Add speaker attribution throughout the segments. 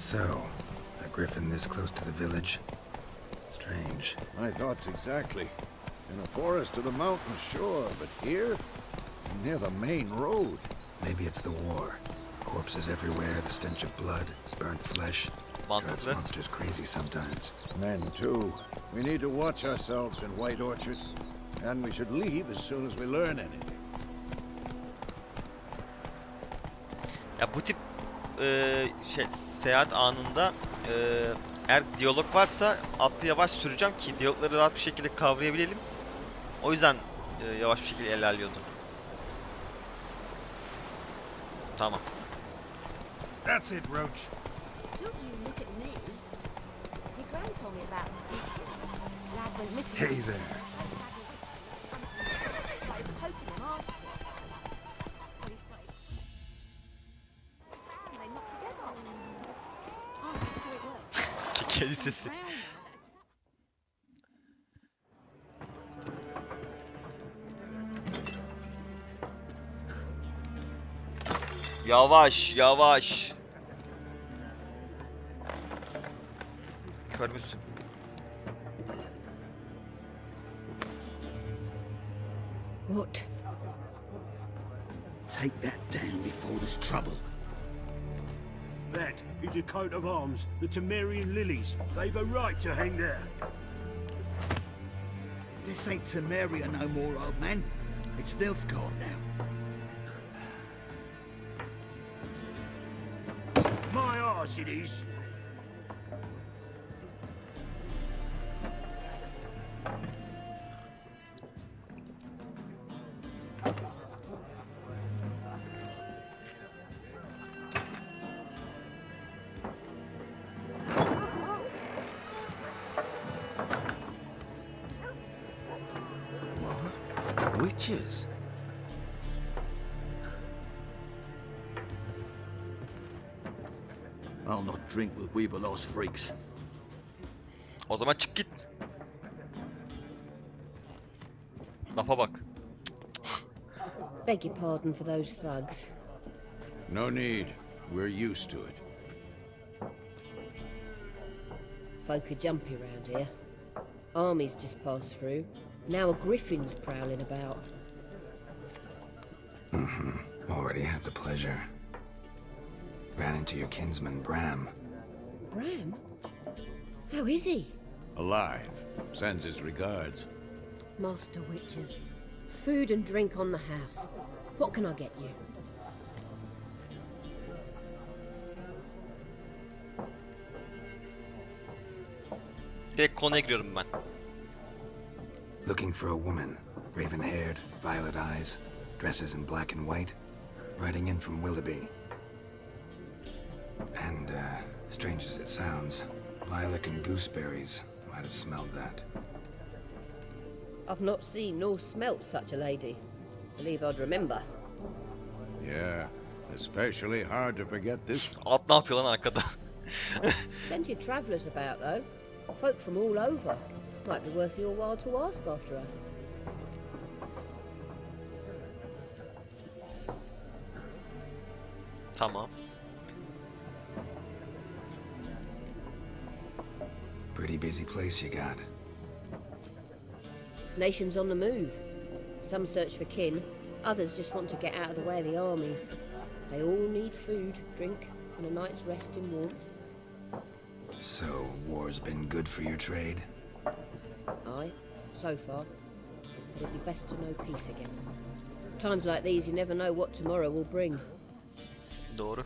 Speaker 1: So, a griffin this close to the village? Strange.
Speaker 2: My thoughts exactly. In a forest to the mountains, sure, but here? Near the main road.
Speaker 1: Maybe it's the war. Corpses everywhere, the stench of blood, burnt flesh. Drives monsters crazy sometimes.
Speaker 2: Men, too. We need to watch ourselves in White Orchard. And we should leave as soon as we learn anything.
Speaker 3: Ya bu tip seyahat anında eğer diyalog varsa atlı yavaş süreceğim ki diyalogları rahat bir şekilde kavrayabilelim. O yüzden yavaş bir şekilde ilerliyordum. Tamam.
Speaker 4: That's it, Roach.
Speaker 5: Don't you look at me. Your gran told me about Steve. Lad went missing.
Speaker 1: Hey there.
Speaker 5: Started poking and asking. And he started. And they knocked his head off. Oh, so it worked.
Speaker 3: Kedi sesi. Yavaş, yavaş. Kör müsün?
Speaker 6: What? Take that down before there's trouble.
Speaker 4: That is a coat of arms, the Temerian lilies. They've a right to hang there.
Speaker 6: This ain't Temeria no more, old man. It's Nilfgaard now.
Speaker 4: My arse it is.
Speaker 1: Witches?
Speaker 6: I'll not drink with Weaverlost freaks.
Speaker 3: O zaman çık git. Lafa bak.
Speaker 5: Beg your pardon for those thugs.
Speaker 2: No need. We're used to it.
Speaker 5: Folk are jumpy round here. Armies just passed through. Now a griffin's prowling about.
Speaker 1: Already had the pleasure. Ran into your kinsman, Bram.
Speaker 5: Bram? How is he?
Speaker 2: Alive. Sends his regards.
Speaker 5: Master witches. Food and drink on the house. What can I get you?
Speaker 3: Direkt konuya giriyorum ben.
Speaker 1: Looking for a woman. Raven-haired, violet eyes, dresses in black and white. Riding in from Willoughby. And, strange as it sounds, lilac and gooseberries. Might have smelled that.
Speaker 5: I've not seen nor smelt such a lady. Believe I'd remember.
Speaker 2: Yeah. Especially hard to forget this one.
Speaker 3: At ne yapıyor lan arkada?
Speaker 5: Plenty of travellers about, though. Folk from all over. Might be worth your while to ask after her.
Speaker 3: Tamam.
Speaker 1: Pretty busy place you got.
Speaker 5: Nations on the move. Some search for kin, others just want to get out of the way of the armies. They all need food, drink, and a night's rest in warmth.
Speaker 1: So, war's been good for your trade?
Speaker 5: Aye, so far. But it'd be best to know peace again. Times like these, you never know what tomorrow will bring.
Speaker 3: Doğru.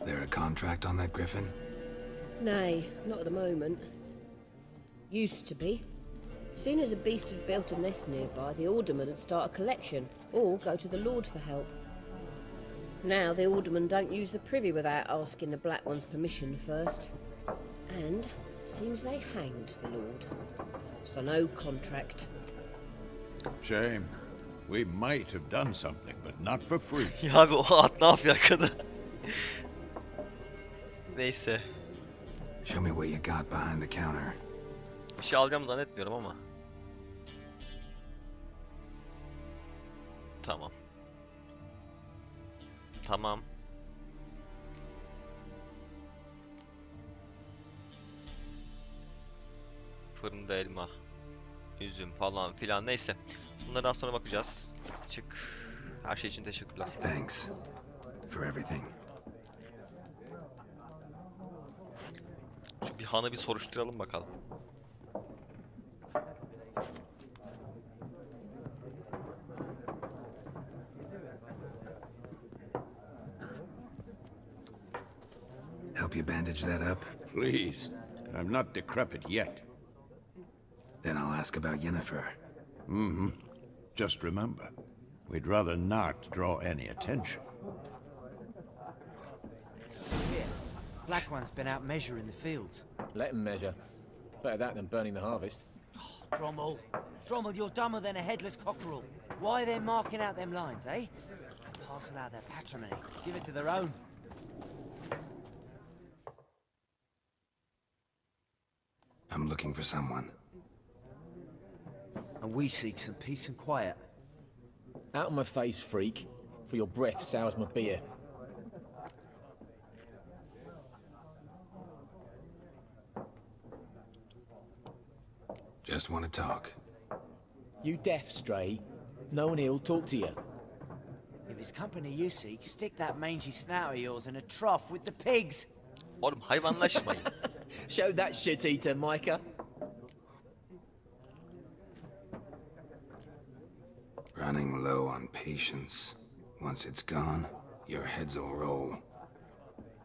Speaker 1: There a contract on that griffin?
Speaker 5: Nay, not at the moment. Used to be. Soon as a beast had built a nest nearby, the alderman would start a collection, or go to the lord for help. Now the aldermen don't use the privy without asking the black one's permission first. And seems they hanged the lord. So no contract.
Speaker 2: Shame. We might have done something, but not for free.
Speaker 3: Ya abi o at ne yapıyor arkada? Neyse.
Speaker 1: Show me what you got behind the counter.
Speaker 3: Bir şey alacağım zannetmiyorum ama. Tamam. Tamam. Fırında elma, üzüm falan filan, neyse. Bunlara daha sonra bakacağız. Çık. Her şey için teşekkürler.
Speaker 1: Thanks for everything.
Speaker 3: Şu bir hanı bir soruşturalım bakalım.
Speaker 1: Help you bandage that up?
Speaker 2: Please. I'm not decrepit yet.
Speaker 1: Then I'll ask about Yennefer.
Speaker 2: Just remember, we'd rather not draw any attention.
Speaker 7: Here, Black One's been out measuring the fields.
Speaker 8: Let him measure. Better that than burning the harvest.
Speaker 7: Drommel. Drommel, you're dumber than a headless cockerel. Why they're marking out them lines, eh? Parcel out their patrimony. Give it to their own.
Speaker 1: I'm looking for someone.
Speaker 7: And we seek some peace and quiet.
Speaker 8: Out of my face, freak. For your breath sours my beer.
Speaker 1: Just want to talk.
Speaker 8: You deaf, stray? No one here'll talk to you.
Speaker 7: If it's company you seek, stick that mangy snout of yours in a trough with the pigs.
Speaker 3: Oğlum hayvanlaşmayın.
Speaker 8: Show that shit-eater, Micah.
Speaker 1: Running low on patience. Once it's gone, your heads'll roll.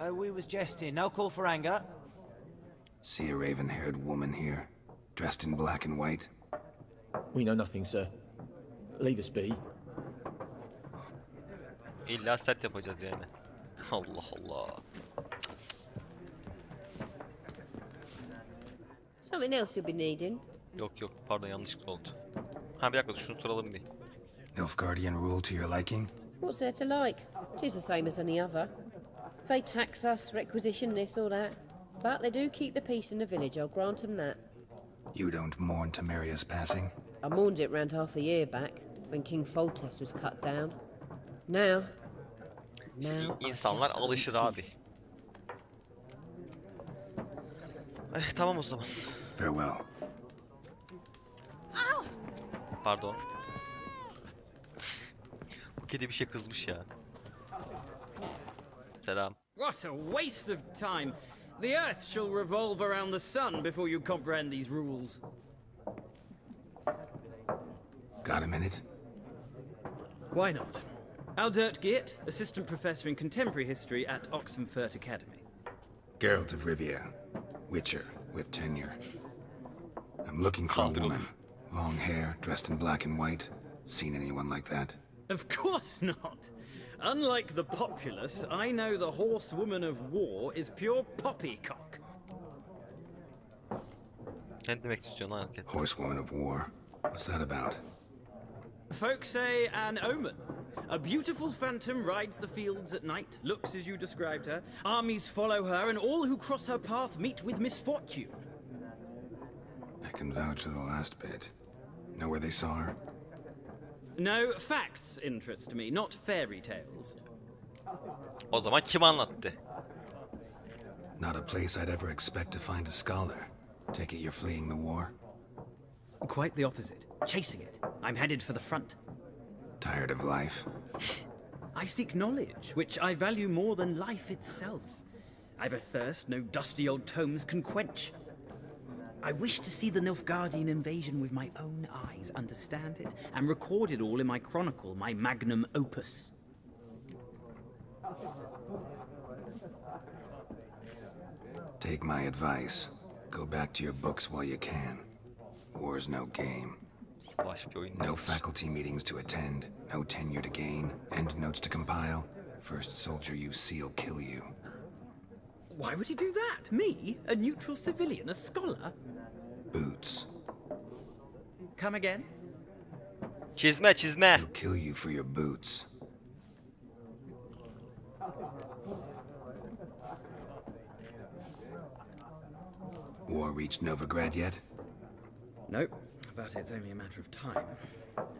Speaker 7: Oh, we was jesting. No call for anger.
Speaker 1: See a raven-haired woman here, dressed in black and white?
Speaker 8: We know nothing, sir. Leave us be.
Speaker 3: İlla sert yapacağız yani. Allah Allah.
Speaker 5: Something else you'll be needing?
Speaker 3: Yok yok, pardon, yanlışlıkla oldu. Ha bir dakika, şunu soralım bir.
Speaker 1: Nilfgaardian rule to your liking?
Speaker 5: What's there to like? 'Tis the same as any other. They tax us, requisition this or that. But they do keep the peace in the village, I'll grant them that.
Speaker 1: You don't mourn Temeria's passing?
Speaker 5: I mourned it round half a year back, when King Foltest was cut down. Now...
Speaker 3: İnsanlar alışır abi. Tamam o zaman.
Speaker 1: Farewell.
Speaker 3: Pardon. Bu kedi bir şey kızmış ya. Selam.
Speaker 9: What a waste of time! The Earth shall revolve around the sun before you comprehend these rules.
Speaker 1: Got a minute?
Speaker 9: Why not? Aldert Geert, Assistant Professor in Contemporary History at Oxenfurt Academy.
Speaker 1: Geralt of Rivia. Witcher, with tenure. I'm looking for a woman. Long hair, dressed in black and white. Seen anyone like that?
Speaker 9: Of course not! Unlike the populace, I know the horsewoman of war is pure poppycock.
Speaker 3: Ne demek istiyorsun lan hareket?
Speaker 1: Horsewoman of war. What's that about?
Speaker 9: Folks say an omen. A beautiful phantom rides the fields at night, looks as you described her. Armies follow her, and all who cross her path meet with misfortune.
Speaker 1: I can vouch for the last bit. Know where they saw her?
Speaker 9: No, facts interest me, not fairy tales.
Speaker 3: O zaman kim anlattı?
Speaker 1: Not a place I'd ever expect to find a scholar. Take it you're fleeing the war?
Speaker 9: Quite the opposite. Chasing it. I'm headed for the front.
Speaker 1: Tired of life?
Speaker 9: I seek knowledge, which I value more than life itself. I've a thirst no dusty old tomes can quench. I wish to see the Nilfgaardian invasion with my own eyes, understand it, and record it all in my chronicle, my magnum opus.
Speaker 1: Take my advice. Go back to your books while you can. War's no game.
Speaker 3: Savaş bir oyun.
Speaker 1: No faculty meetings to attend, no tenure to gain, endnotes to compile. First soldier you see'll kill you.
Speaker 9: Why would he do that? Me? A neutral civilian? A scholar?
Speaker 1: Boots.
Speaker 9: Come again?
Speaker 3: Çizme çizme.
Speaker 1: He'll kill you for your boots. War reached Novigrad yet?
Speaker 9: Nope, but it's only a matter of time.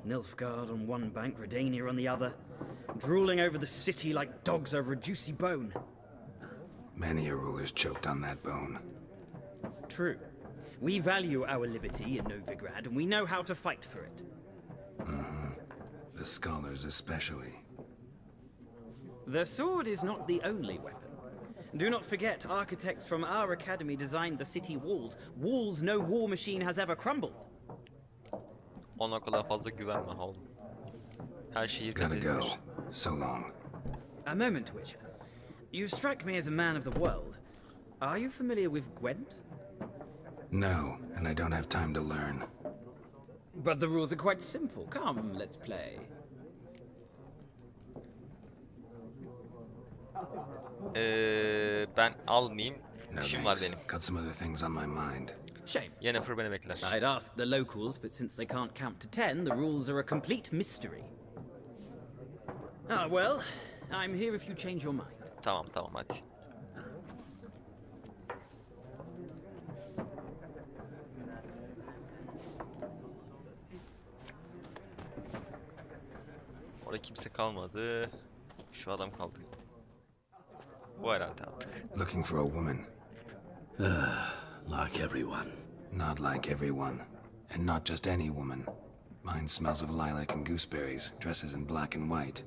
Speaker 9: Nilfgaard on one bank, Redania on the other. drooling over the city like dogs over a juicy bone.
Speaker 1: Many a ruler's choked on that bone.
Speaker 9: True. We value our liberty in Novigrad, and we know how to fight for it.
Speaker 1: The scholars especially.
Speaker 9: The sword is not the only weapon. Do not forget, architects from our academy designed the city walls. Walls no war machine has ever crumbled.
Speaker 3: Ona kadar fazla güvenme oğlum. Her şeyi
Speaker 1: Gotta go.
Speaker 3: fethedilir.
Speaker 1: So long.
Speaker 9: A moment, Witcher. You strike me as a man of the world. Are you familiar with Gwent?
Speaker 1: No, and I don't have time to learn.
Speaker 9: But the rules are quite simple. Come, let's play.
Speaker 3: Ben almayayım.
Speaker 1: No
Speaker 3: İşim var
Speaker 1: thanks.
Speaker 3: benim.
Speaker 1: Got some other things on my mind.
Speaker 9: Shame.
Speaker 3: Yennefer beni bekler.
Speaker 9: I'd ask the locals, but since they can't count to 10, the rules are a complete mystery. Ah, well, I'm here if you change your mind.
Speaker 3: Tamam hadi. Orada kimse kalmadı. Şu adam kaldı. Bu herhalde artık.
Speaker 1: Looking for a woman.
Speaker 6: Like everyone.
Speaker 1: Not like everyone. And not just any woman. Mine smells of lilac and gooseberries, dresses in black and white.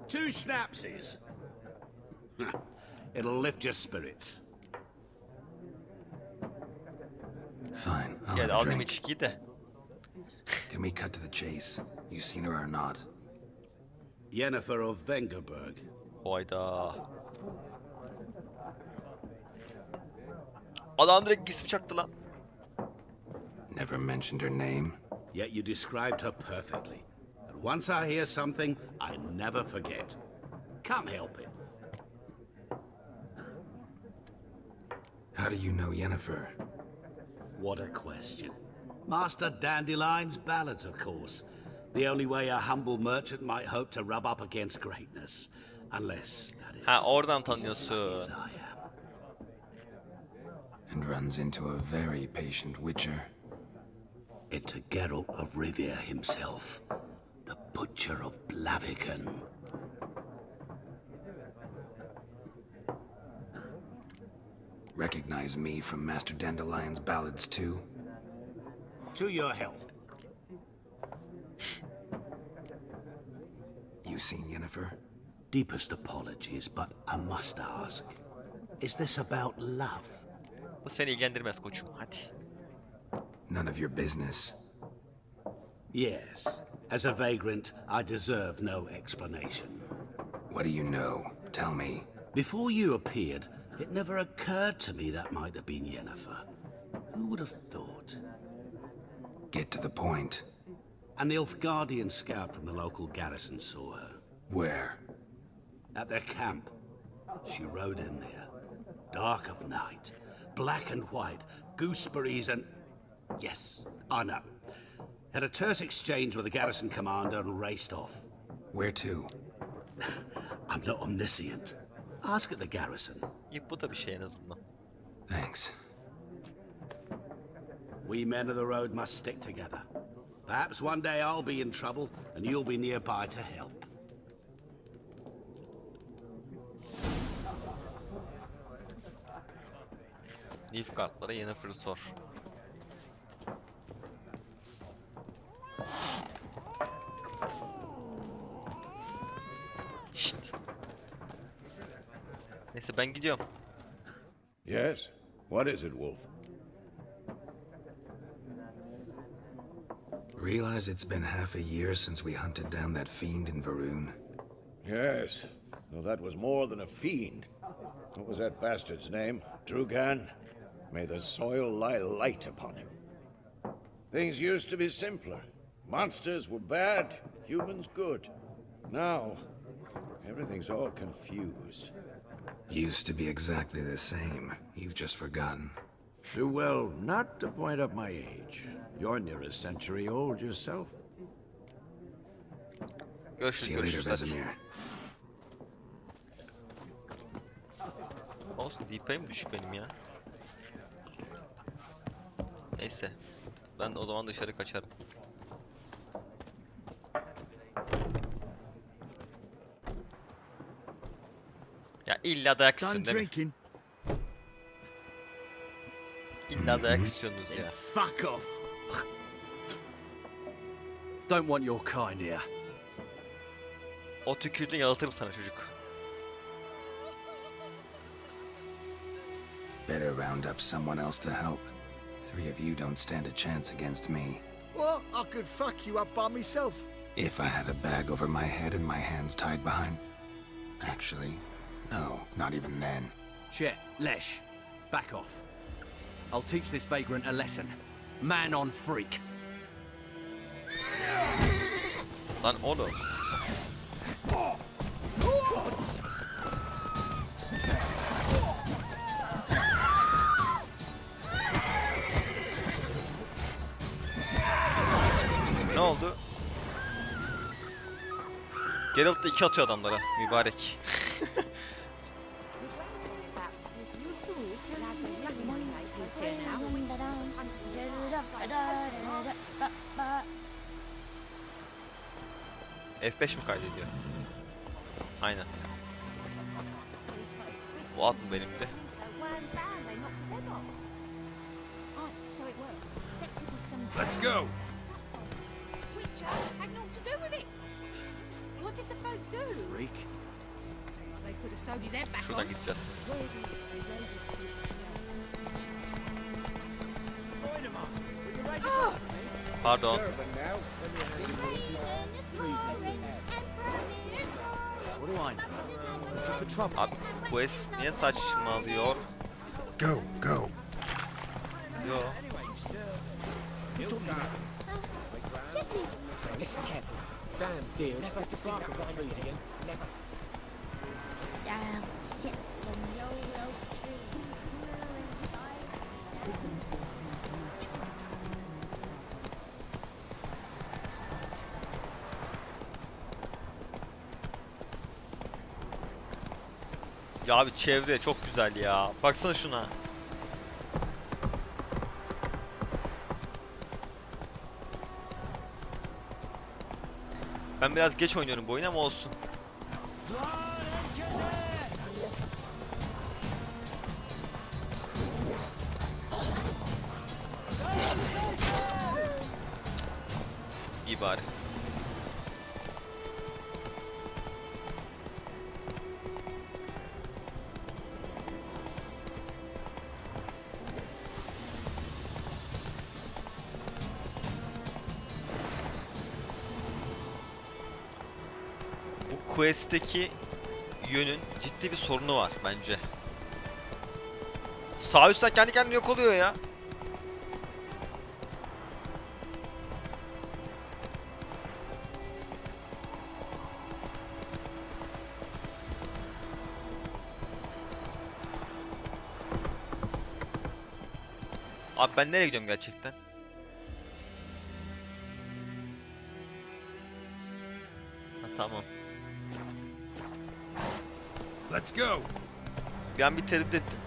Speaker 6: 2 schnapsies. It'll lift your spirits.
Speaker 1: Fine, I'll
Speaker 3: Gel
Speaker 1: have a
Speaker 3: aldım
Speaker 1: drink.
Speaker 3: içkiyi de.
Speaker 1: Can we cut to the chase? You seen her or not?
Speaker 6: Yennefer of Vengerberg.
Speaker 3: Hayda. Adam direkt gismi çaktı lan.
Speaker 1: Never mentioned her name.
Speaker 6: Yet you described her perfectly. And once I hear something, I never forget. Can't help it.
Speaker 1: How do you know Yennefer?
Speaker 6: What a question. Master Dandelion's ballads, of course. The only way a humble merchant might hope to rub up against greatness. Unless, that is,
Speaker 3: Ha oradan
Speaker 6: he's as
Speaker 3: tanıyorsun.
Speaker 6: lucky as I am.
Speaker 1: And runs into a very patient witcher.
Speaker 6: It's a Geralt of Rivia himself. The Butcher of Blaviken.
Speaker 1: Recognize me from Master Dandelion's ballads too?
Speaker 6: To your health.
Speaker 1: You seen Yennefer?
Speaker 6: Deepest apologies, but I must ask. Is this about love?
Speaker 3: Bu seni ilgilendirmez koçum. Hadi.
Speaker 1: None of your business.
Speaker 6: Yes. As a vagrant, I deserve no explanation.
Speaker 1: What do you know? Tell me.
Speaker 6: Before you appeared, it never occurred to me that might have been Yennefer. Who would have thought?
Speaker 1: Get to the point.
Speaker 6: An Nilfgaardian scout from the local garrison saw her.
Speaker 1: Where?
Speaker 6: At their camp. She rode in there. Dark of night. Black and white. Gooseberries and... Yes, I know. Had a terse exchange with the garrison commander and raced off.
Speaker 1: Where to?
Speaker 6: I'm not omniscient. Ask at the garrison.
Speaker 3: İyi bu da bir şey en azından.
Speaker 1: Thanks.
Speaker 6: We men of the road must stick together. Perhaps one day I'll be in trouble and you'll be nearby to help.
Speaker 3: Nilfgaardlara Yennefer'ı sor. Şşt. Neyse ben gidiyorum.
Speaker 2: Yes? What is it, Wolf?
Speaker 1: Realize it's been half a year since we hunted down that fiend in Varun?
Speaker 2: Yes, though that was more than a fiend. What was that bastard's name? Drugan? May the soil lie light upon him. Things used to be simpler. Monsters were bad, humans good. Now, everything's all confused.
Speaker 1: Used to be exactly the same. You've just forgotten.
Speaker 2: Do well not to point up my age. You're near a century old yourself.
Speaker 1: See
Speaker 3: Görüşürüz
Speaker 1: you later,
Speaker 3: hadi.
Speaker 1: Vesemir.
Speaker 3: Olsun DP'm düşük benim ya. Neyse. Ben o zaman dışarı kaçarım. Ya illa dayak
Speaker 4: Done
Speaker 3: istiyorsun değil mi?
Speaker 4: drinking?
Speaker 3: İlla dayak istiyorsunuz ya.
Speaker 4: Fuck off.
Speaker 10: Don't want your kind here.
Speaker 3: O tükürdüğünü yalıtırım sana çocuk.
Speaker 1: Better round up someone else to help. 3 of you don't stand a chance against me.
Speaker 4: What? I could fuck you up by myself.
Speaker 1: If I had a bag over my head and my hands tied behind... Actually, no, not even then.
Speaker 10: Chet, Lesh, back off. I'll teach this vagrant a lesson. Man on freak.
Speaker 3: Lan oğlum. Ne oldu? Geralt da 2 atıyor adamlara. Mübarek. F5 mi kaydediyor? Aynen. Bu at mı benim de?
Speaker 2: Let's go.
Speaker 11: Witcher had naught to do with it. What did the folk do?
Speaker 10: Freak.
Speaker 11: They could have sewed his head back
Speaker 3: Şuradan
Speaker 11: on.
Speaker 3: gideceğiz. Pardon.
Speaker 10: What do I know? Looking for trouble.
Speaker 3: Abi quest niye saçmalıyor?
Speaker 1: Go, go.
Speaker 3: Yo.
Speaker 11: Chetty,
Speaker 8: Listen carefully. Damn deal. Never to bark of the trees again. Never.
Speaker 11: down sits on the old oak tree.
Speaker 3: Ya abi çevre çok güzel ya. Baksana şuna. Ben biraz geç oynuyorum bu oyunu ama olsun. İyi bari. Bu quest'teki yönün ciddi bir sorunu var bence. Sağ üstten kendi kendine yok oluyor ya. Abi ben nereye gidiyorum gerçekten? Ha, tamam.
Speaker 2: Let's go.
Speaker 3: Bir an bir tereddüt ettim.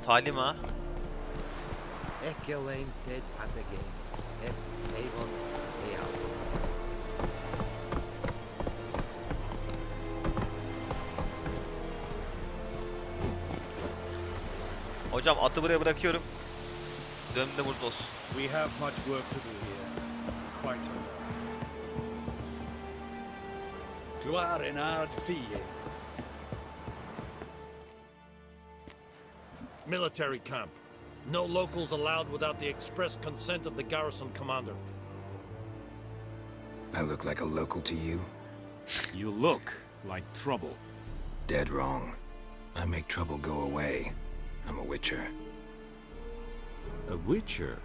Speaker 3: Talim ha.
Speaker 12: Ekelein ted atagain, et avon eal.
Speaker 3: Hocam atı buraya bırakıyorum. Dönümde burada olsun.
Speaker 2: We have much work to do here. Quite a lot.
Speaker 6: Gloire en ard fille.
Speaker 13: Military camp. No locals allowed without the express consent of the garrison commander.
Speaker 1: I look like a local to you?
Speaker 13: You look like trouble.
Speaker 1: Dead wrong. I make trouble go away. I'm a witcher.
Speaker 13: A witcher?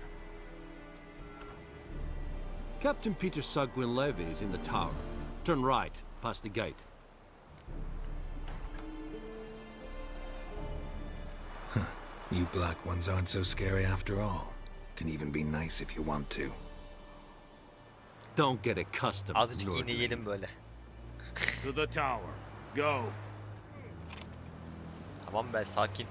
Speaker 13: Captain Peter Sagwin Levy is in the tower. Turn right, past the gate.
Speaker 1: You black ones aren't so scary after all. Can even be nice if you want to.
Speaker 10: Don't get accustomed.
Speaker 3: Azıcık iğne yiyelim böyle.
Speaker 4: To the tower. Go.
Speaker 3: Tamam be, sakin.